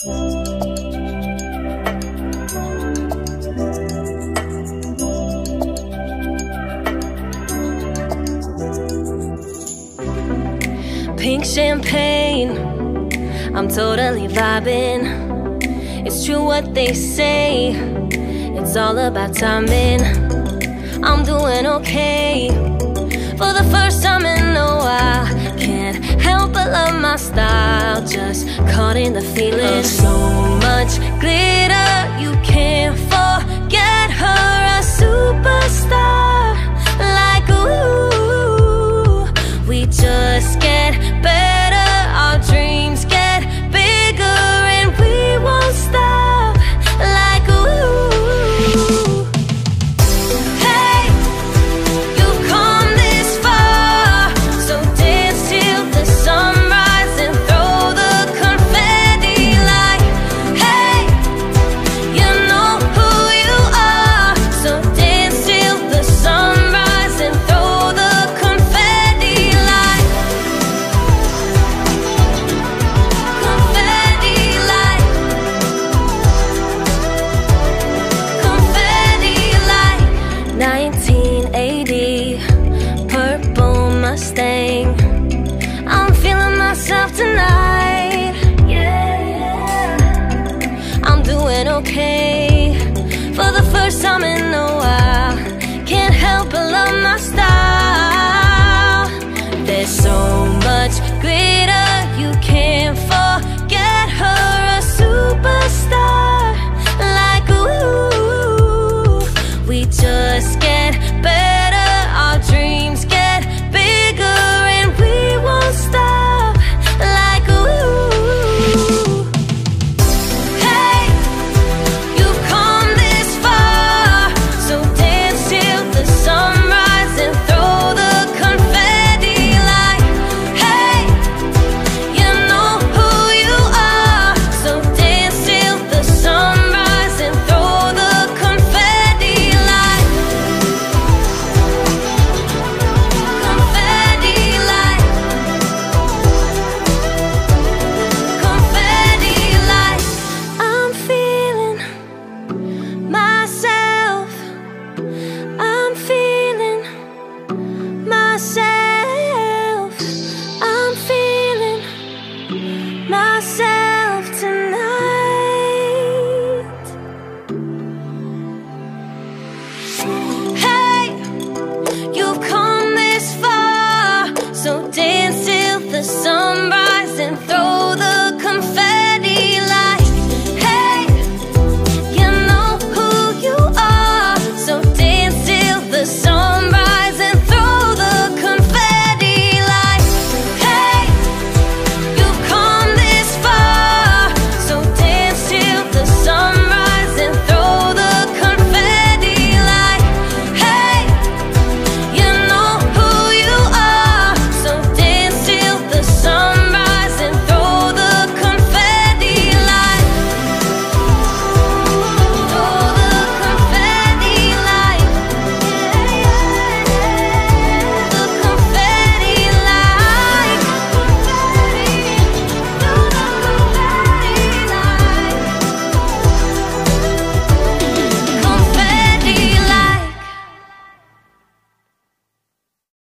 Pink champagne, I'm totally vibing. It's true what they say, it's all about timing. I'm doing okay. For the first time in a while, can't help but love my style. Just caught in the feeling of so much glitter, you can't forget her. A superstar, like ooh. We just get better, our dreams get bigger, and we won't stop, like ooh. Hey, you've come this far, so dance till the sunrise and throw the confetti like, hey, you know who you are, so dance till the sunrise and throw the confetti like, confetti like, confetti like. 1980, purple Mustang, I'm feeling myself tonight, yeah. I'm doing okay, for the first time in